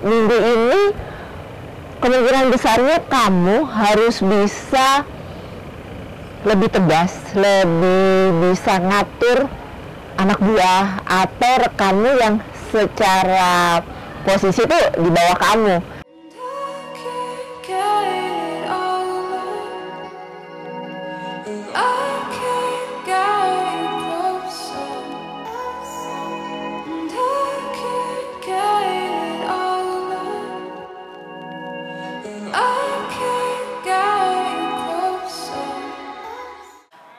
minggu ini kemungkinan besarnya kamu harus bisa lebih tegas, lebih bisa ngatur anak buah atau rekanmu yang secara posisi tuh di bawah kamu.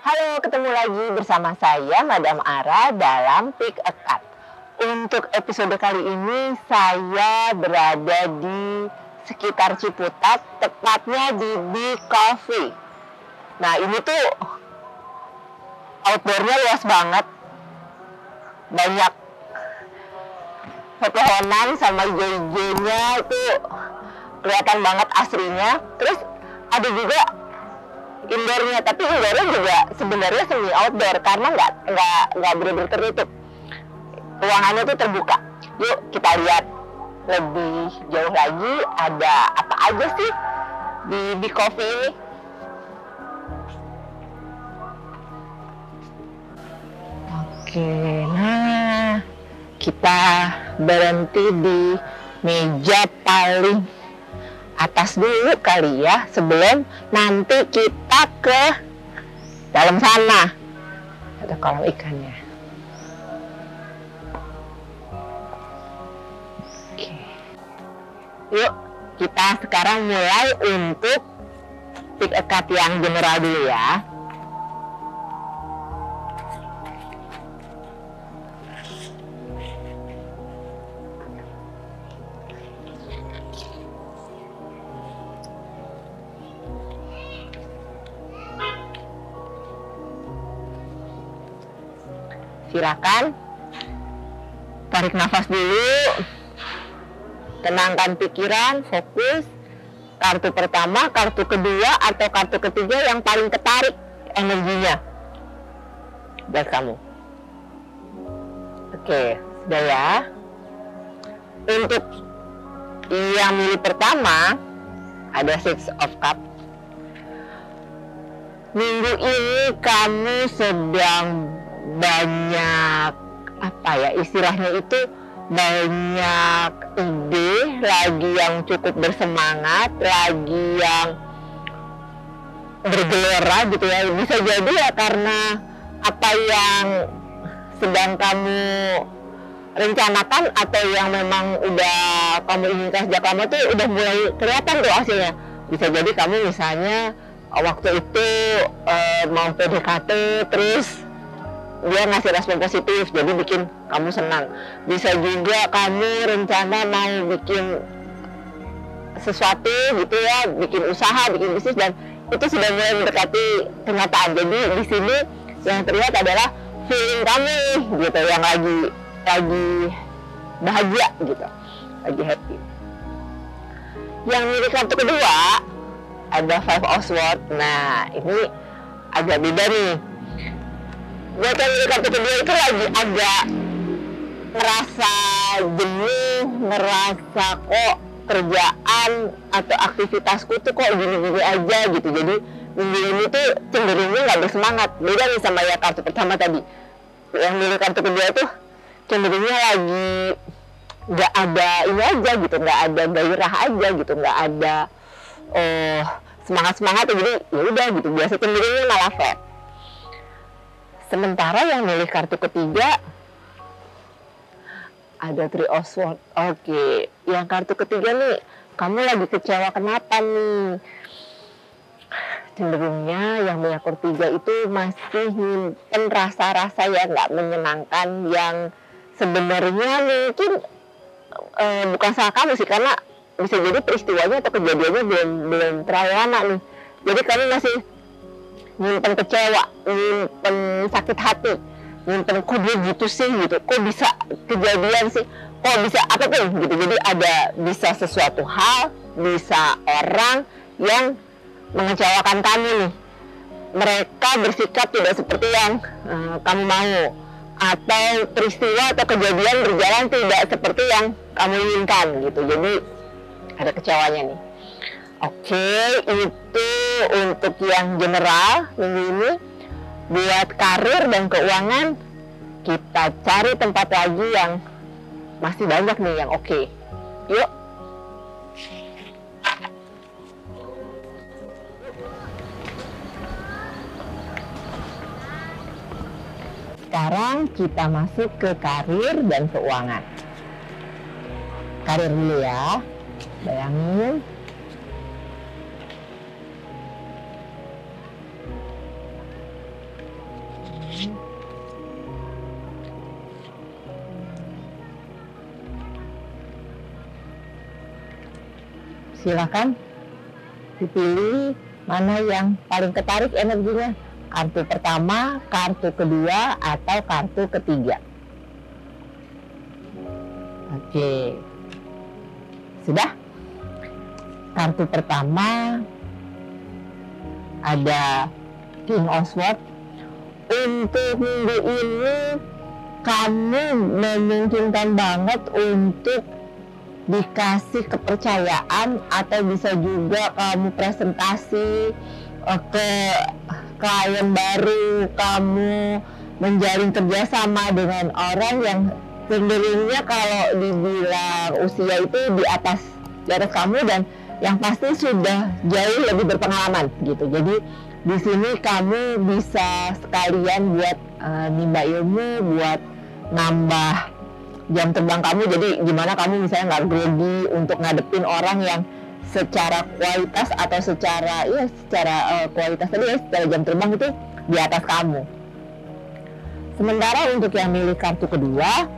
Halo, ketemu lagi bersama saya Madam Ara dalam Pick a Cut. Untuk episode kali ini saya berada di sekitar Ciputat, tepatnya di Bee Coffee. Nah, ini tuh outdoornya luas banget, banyak pepohonan sama hijau-hijaunya itu kelihatan banget asrinya. Terus ada juga indoornya, tapi indoornya juga sebenarnya semi outdoor karena nggak benar-benar tertutup. Ruangannya tuh terbuka. Yuk kita lihat lebih jauh lagi ada apa aja sih di Bee Coffee ini. Oke, nah kita berhenti di meja paling atas dulu kali ya, sebelum nanti kita ke dalam sana. Ada kolam ikannya. Oke. Yuk, kita sekarang mulai untuk pick a cut yang general dulu ya. Silakan tarik nafas dulu, tenangkan pikiran, fokus. Kartu pertama, kartu kedua, atau kartu ketiga yang paling ketarik energinya buat kamu. Oke, sudah ya. Untuk yang milih pertama ada Six of Cups. Minggu ini kamu sedang banyak apa ya istilahnya itu, banyak ide, lagi yang cukup bersemangat, lagi yang bergelora gitu ya. Bisa jadi ya karena apa yang sedang kamu rencanakan atau yang memang udah kamu inginkan sejak lama tuh udah mulai kelihatan tuh hasilnya. Bisa jadi kamu misalnya waktu itu mau PDKT terus dia ngasih respon positif, jadi bikin kamu senang. Bisa juga kamu rencana mau bikin sesuatu gitu ya, bikin usaha, bikin bisnis, dan itu sudah mulai mendekati kenyataan. Jadi di sini yang terlihat adalah feeling kamu gitu, yang lagi bahagia gitu, lagi happy. Yang milih kartu kedua ada Five of Swords. Nah, ini agak beda nih. Buat yang milih kartu kedua itu lagi agak ngerasa jenuh, ngerasa kok kerjaan atau aktivitasku tuh kok gini-gini aja gitu. Jadi minggu ini tuh cenderungnya nggak bersemangat. Beda nih sama ya kartu pertama tadi. Yang milih kartu kedua tuh cenderungnya lagi nggak ada ini aja gitu, nggak ada gairah aja gitu, nggak ada semangat jadi ya udah gitu, biasa cenderungnya malah flat. Sementara yang milih kartu ketiga ada Three of Swords. Oke, yang kartu ketiga nih, kamu lagi kecewa kenapa nih? Cenderungnya yang milih kartu ketiga itu masih nyimpen rasa-rasa yang nggak menyenangkan, yang sebenarnya mungkin bukan salah kamu sih, karena bisa jadi peristiwanya atau kejadiannya belum terlalu lama nih. Jadi kamu masih nyimpen kecewa, nyimpen sakit hati, nyimpen kok dia gitu sih gitu, kok bisa kejadian sih, kok bisa apapun gitu. Jadi ada bisa sesuatu hal, bisa orang yang mengecewakan kamu nih. Mereka bersikap tidak seperti yang kamu mau. atau peristiwa atau kejadian berjalan tidak seperti yang kamu inginkan gitu. Jadi ada kecewanya nih. Oke, itu untuk yang general minggu ini. Buat karir dan keuangan, kita cari tempat lagi yang masih banyak nih yang oke. Yuk. Sekarang kita masuk ke karir dan keuangan. Karir dulu ya. Bayangin. Silakan dipilih mana yang paling ketarik energinya. Kartu pertama, kartu kedua, atau kartu ketiga. Oke. Sudah? Kartu pertama ada King of Swords. Untuk minggu ini kamu memungkinkan banget untuk dikasih kepercayaan, atau bisa juga kamu presentasi ke klien baru, kamu menjalin kerjasama dengan orang yang cenderungnya kalau dibilang usia itu di atas kamu, dan yang pasti sudah jauh lebih berpengalaman gitu. Jadi di sini kamu bisa sekalian buat nimba ilmu, buat nambah jam terbang kamu. Jadi gimana kamu misalnya nggak grogi untuk ngadepin orang yang secara kualitas atau secara kualitas tadi ya, secara jam terbang itu di atas kamu. Sementara untuk yang milih kartu kedua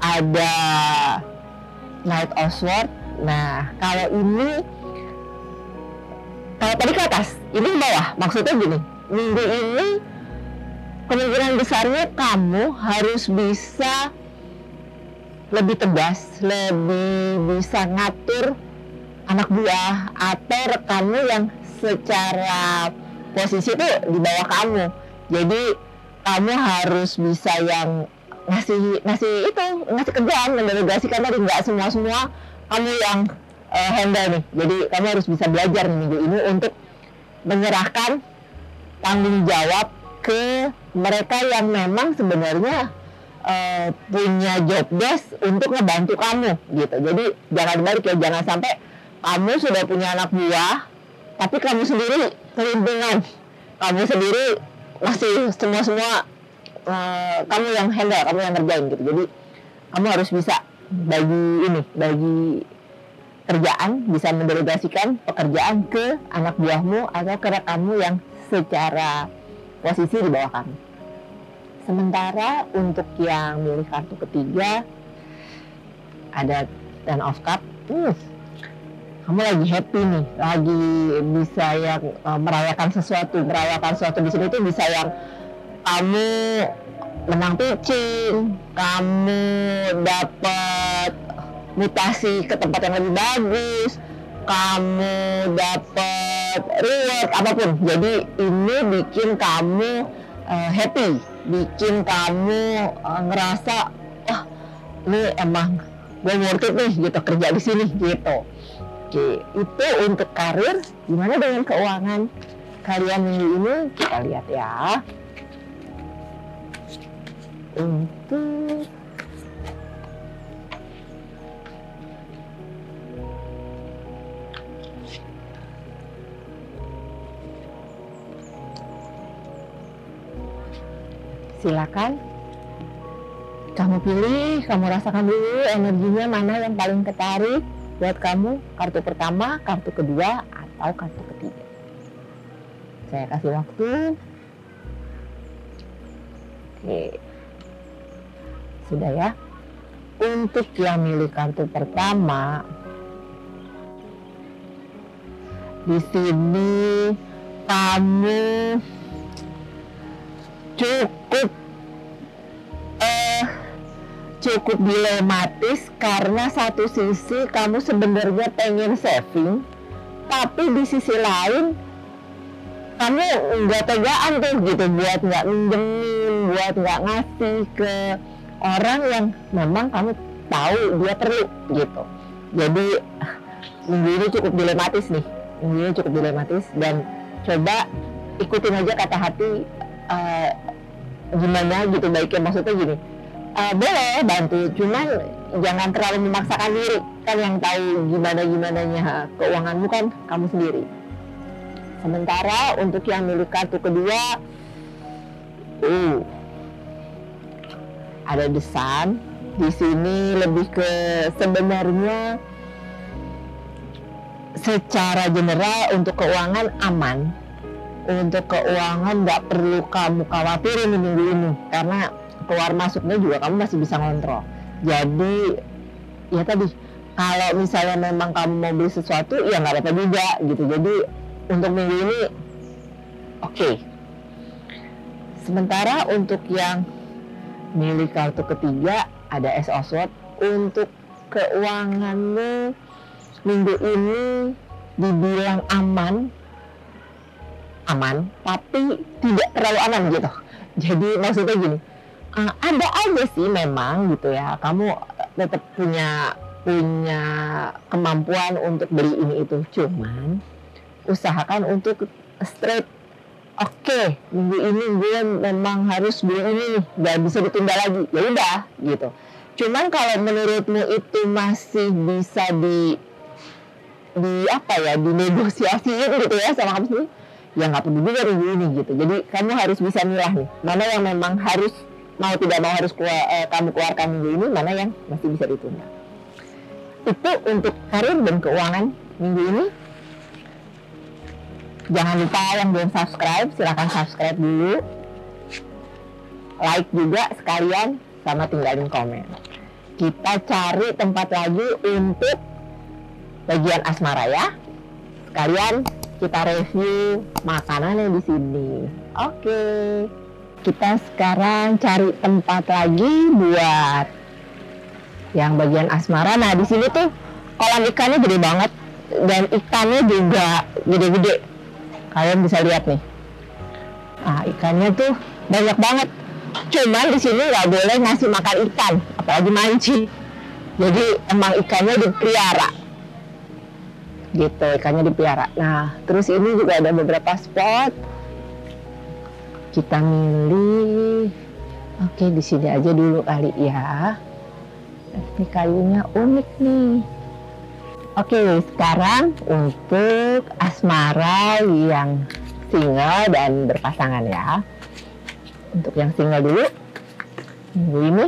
ada Knight of Swords. Nah, kalau ini, kalau tadi ke atas, ini ke bawah. Maksudnya gini, minggu ini kemungkinan besarnya kamu harus bisa lebih tegas, lebih bisa ngatur anak buah atau rekanmu yang secara posisi itu di bawah kamu. Jadi kamu harus bisa yang ngasih kerjaan, mendelegasikan tadi. Nggak semua kamu yang handle nih. Jadi kamu harus bisa belajar nih minggu ini untuk menyerahkan tanggung jawab ke mereka yang memang sebenarnya punya job desk untuk ngebantu kamu gitu. Jadi jangan balik ya, jangan sampai kamu sudah punya anak buah tapi kamu sendiri kelimpungan, kamu sendiri masih semua kamu yang handle, kamu yang ngerjain gitu. Jadi kamu harus bisa bagi kerjaan, bisa mendelegasikan pekerjaan ke anak buahmu atau ke rekanmu yang secara posisi di bawah kamu. Sementara untuk yang milih kartu ketiga ada Ten of Cups. Kamu lagi happy nih, lagi bisa yang merayakan sesuatu di sini tuh bisa yang kamu menang pitching, kamu dapat mutasi ke tempat yang lebih bagus, kamu dapat reward apapun. Jadi ini bikin kamu happy, bikin kamu ngerasa wah ini emang gue worth it nih gitu kerja di sini gitu. Oke, itu untuk karir. Gimana dengan keuangan kalian minggu ini? Kita lihat ya. Untuk silakan kamu pilih, kamu rasakan dulu energinya mana yang paling ketarik buat kamu, kartu pertama, kartu kedua, atau kartu ketiga. Saya kasih waktu. Oke, sudah ya. Untuk yang milih kartu pertama, di sini kamu cukup dilematis karena satu sisi kamu sebenarnya pengen saving, tapi di sisi lain kamu nggak tegaan tuh gitu buat nggak minjemin, buat nggak ngasih ke orang yang memang kamu tahu dia perlu gitu. Jadi minggu ini cukup dilematis nih, minggu ini cukup dilematis, dan coba ikutin aja kata hati gimana gitu baiknya. Maksudnya gini, boleh bantu, cuman jangan terlalu memaksakan diri, kan yang tahu gimananya keuanganmu kan kamu sendiri. Sementara untuk yang milik kartu kedua, ada The Sun. Di sini lebih ke sebenarnya secara general untuk keuangan aman. Untuk keuangan nggak perlu kamu khawatirin di minggu ini, karena keluar masuknya juga kamu masih bisa ngontrol. Jadi ya tadi, kalau misalnya memang kamu mau beli sesuatu ya nggak apa-apa juga gitu. Jadi untuk minggu ini oke. Sementara untuk yang milik kartu ketiga ada Ace of Swords. Untuk keuanganmu minggu ini dibilang aman tapi tidak terlalu aman gitu. Jadi maksudnya gini, ada aja sih memang gitu ya, kamu tetap punya kemampuan untuk beli ini itu, cuman usahakan untuk straight. Oke, minggu ini gue memang harus beli ini nih, gak bisa ditunda lagi, ya udah gitu. Cuman kalau menurutmu itu masih bisa dinegosiasiin gitu ya sama kamu sendiri, ya nggak perlu juga minggu ini gitu. Jadi kamu harus bisa milah nih, mana yang memang harus, mau tidak mau harus kamu keluarkan minggu ini, mana yang masih bisa ditunda. Itu untuk karir dan keuangan minggu ini. Jangan lupa yang belum subscribe, silahkan subscribe dulu, like juga sekalian, sama tinggalin komen. Kita cari tempat lagi untuk bagian asmara ya. Sekalian kita review makanannya di sini. Oke. Kita sekarang cari tempat lagi buat yang bagian asmara. Nah, di sini tuh kolam ikannya gede banget dan ikannya juga gede-gede. Kalian bisa lihat nih. Nah, ikannya tuh banyak banget. Cuman di sini nggak boleh ngasih makan ikan, apalagi mancing. Jadi emang ikannya dipelihara. Gitu, ikannya dipelihara. Nah, terus ini juga ada beberapa spot. Kita milih. Oke, di sini aja dulu kali ya. Ini kayunya unik nih. Oke, sekarang untuk asmara yang single dan berpasangan ya. Untuk yang single dulu, minggu ini.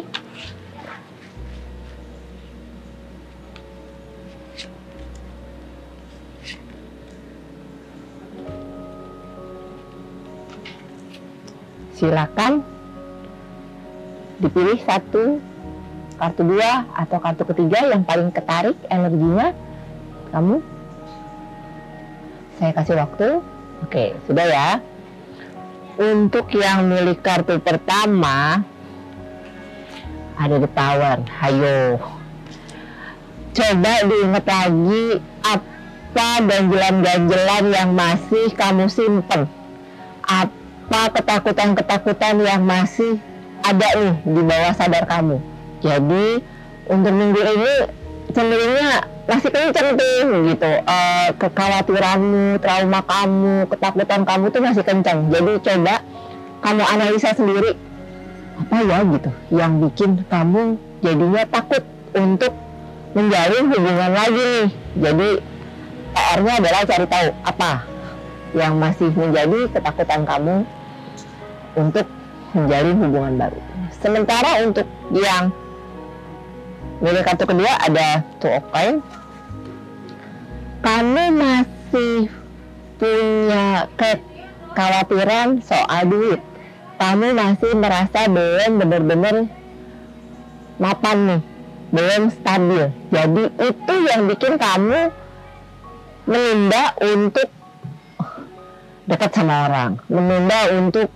Silakan dipilih satu, kartu dua atau kartu ketiga yang paling ketarik energinya kamu. Saya kasih waktu. Oke, sudah ya. Untuk yang milik kartu pertama ada The Tower. Hayo, coba diingat lagi apa ganjelan-ganjelan yang masih kamu simpen, apa ketakutan-ketakutan yang masih ada nih di bawah sadar kamu. Jadi untuk minggu ini cenderungnya masih kenceng tuh gitu, kekhawatiranmu, trauma kamu, ketakutan kamu tuh masih kenceng. Jadi coba kamu analisa sendiri, apa ya gitu yang bikin kamu jadinya takut untuk menjalin hubungan lagi nih. Jadi PR-nya adalah cari tahu apa yang masih menjadi ketakutan kamu untuk menjalin hubungan baru. Sementara untuk yang milik kartu kedua ada Two of Coins. Kamu masih punya kekhawatiran soal duit. Kamu masih merasa belum benar-benar mapan nih, belum stabil. Jadi itu yang bikin kamu menunda untuk dekat sama orang, menunda untuk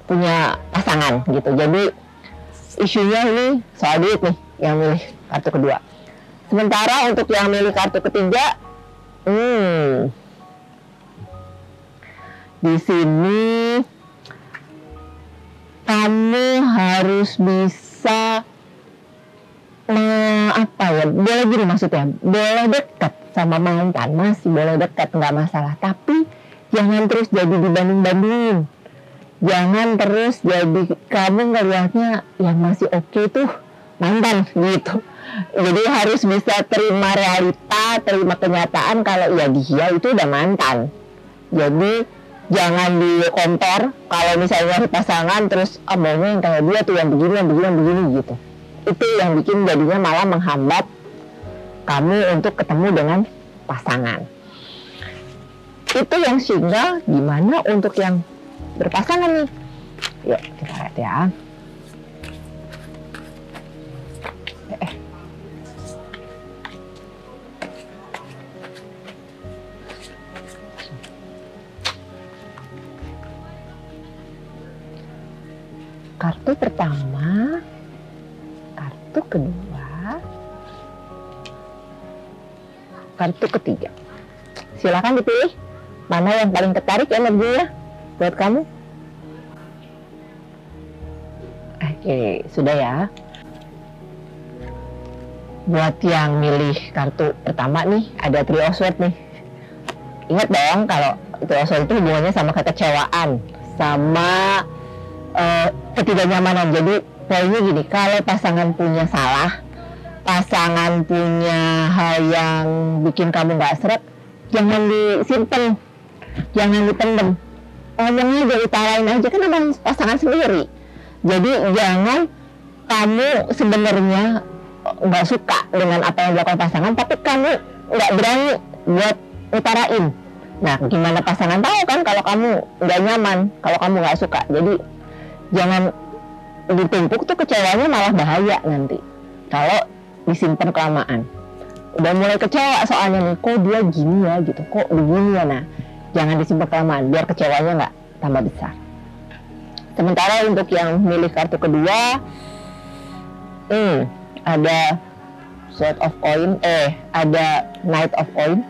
punya pasangan gitu. Jadi isunya ini soal duit nih yang milih kartu kedua. Sementara untuk yang milih kartu ketiga, Di sini kamu harus bisa apa ya, boleh gini maksudnya, boleh dekat sama mantan, masih boleh dekat, nggak masalah, tapi jangan terus jadi dibanding-bandingin, jangan terus jadi kamu ngelihatnya yang masih oke tuh mantan gitu. Jadi harus bisa terima realita, terima kenyataan kalau ya dia itu udah mantan. Jadi jangan dikompor kalau misalnya di pasangan terus maunya yang kayak dia tuh, yang begini, yang begini, yang begini gitu. Itu yang bikin jadinya malah menghambat kamu untuk ketemu dengan pasangan. Itu yang single. Gimana untuk yang berpasangan nih? Yuk kita lihat ya. Kartu pertama, kartu kedua, kartu ketiga. Silakan dipilih mana yang paling tertarik energinya buat kamu. Oke, sudah ya. Buat yang milih kartu pertama nih, ada Three of Swords nih. Ingat dong kalau Three of Swords itu hubungannya sama kekecewaan, sama ketidaknyamanan. Jadi poinnya gini, kalau pasangan punya salah, pasangan punya hal yang bikin kamu nggak seret, jangan disimpan, jangan dipendem, ngomongnya aja, utarain aja, kan sama pasangan sendiri. Jadi jangan kamu sebenarnya nggak suka dengan apa yang dilakukan pasangan, tapi kamu nggak berani buat utarain. Nah, gimana pasangan tahu kan kalau kamu nggak nyaman, kalau kamu nggak suka. Jadi jangan ditumpuk tuh, kecewanya malah bahaya nanti kalau disimpan kelamaan. Udah mulai kecewa soalnya nih, kok dia gini ya gitu, kok begini ya. Nah, jangan disimpan kelamaan biar kecewanya nggak tambah besar. Sementara untuk yang milih kartu kedua, ada Sword of Coin, ada Knight of Coin.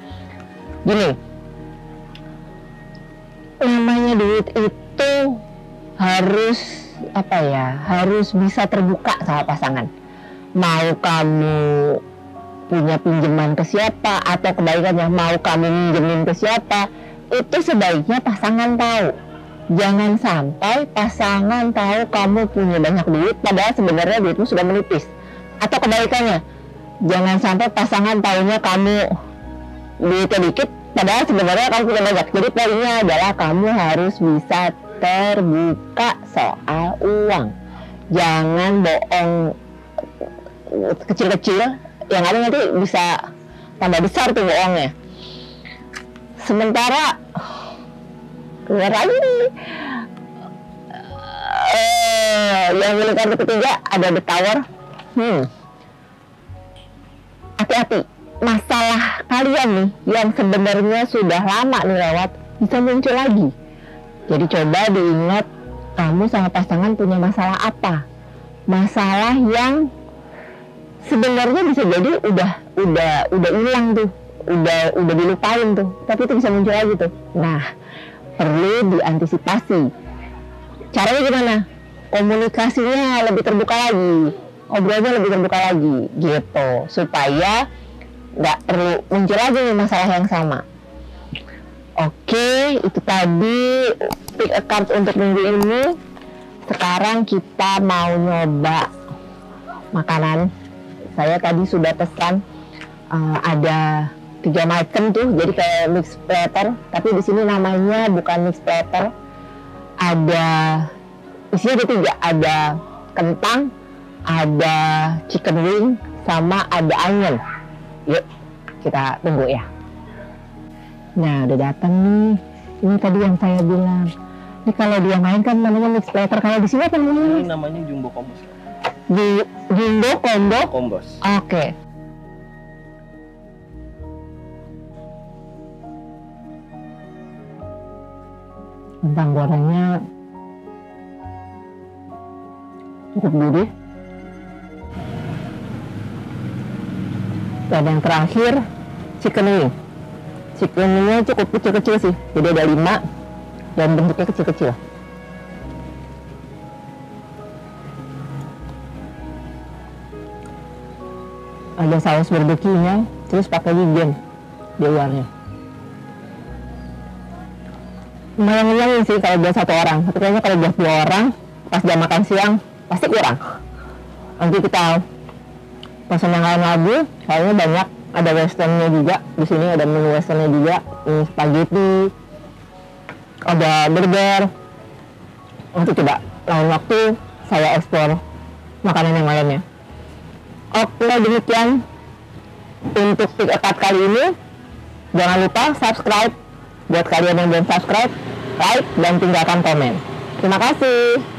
Gini, namanya duit itu harus apa ya, harus bisa terbuka sama pasangan. Mau kamu punya pinjaman ke siapa, atau kebalikannya mau kamu minjemin ke siapa, itu sebaiknya pasangan tahu. Jangan sampai pasangan tahu kamu punya banyak duit padahal sebenarnya duitmu sudah menipis. Atau kebalikannya, jangan sampai pasangan tahunya kamu duitnya dikit padahal sebenarnya kamu punya banyak. Jadi poinnya adalah kamu harus bisa terbuka soal uang. Jangan bohong kecil-kecil, yang ada nanti bisa tambah besar tuh bohongnya. Sementara keluar lagi nih, yang milih kartu ketiga ada The Tower. Hati-hati, masalah kalian nih yang sebenarnya sudah lama nih lewat bisa muncul lagi. Jadi coba diingat, kamu sama pasangan punya masalah apa? Masalah yang sebenarnya bisa jadi udah hilang tuh, udah dilupain tuh, tapi itu bisa muncul lagi tuh. Nah, perlu diantisipasi. Caranya gimana? Komunikasinya lebih terbuka lagi, ngobrolnya lebih terbuka lagi, gitu, supaya nggak perlu muncul lagi nih masalah yang sama. Oke, itu tadi pick a card untuk minggu ini. Sekarang kita mau nyoba makanan. Saya tadi sudah pesan ada 3 macam tuh, jadi kayak mix platter, tapi di sini namanya bukan mix platter. Ada isinya ada 3, ada kentang, ada chicken wing, sama ada onion. Yuk kita tunggu ya. Nah, udah datang nih. Ini tadi yang saya bilang. Ini kalau dia main kan namanya mix platter. Kalau di sini apa namanya? Ini namanya jumbo combos. Jumbo combo Combos. Oke. Kentang gorengnya cukup gurih. Dan yang terakhir chicken wing. Chicken wingnya cukup kecil-kecil sih, jadi ada 5. dan bentuknya kecil-kecil. Ada saus barbeque-nya, terus pakai wijen di luarnya. Lumayan ngenyangin sih kalau buat 1 orang, tapi kayaknya kalau buat 2 orang pas jam makan siang pasti kurang. Nanti kita pesan yang lain lagi, kayaknya banyak, ada westernnya juga. Di sini ada menu westernnya juga, ini spaghetti, ada burger. Nanti coba lain waktu saya eksplor makanan yang lainnya. Oke, demikian untuk Pick a Card kali ini. Jangan lupa subscribe buat kalian yang belum subscribe, like, dan tinggalkan komen. Terima kasih.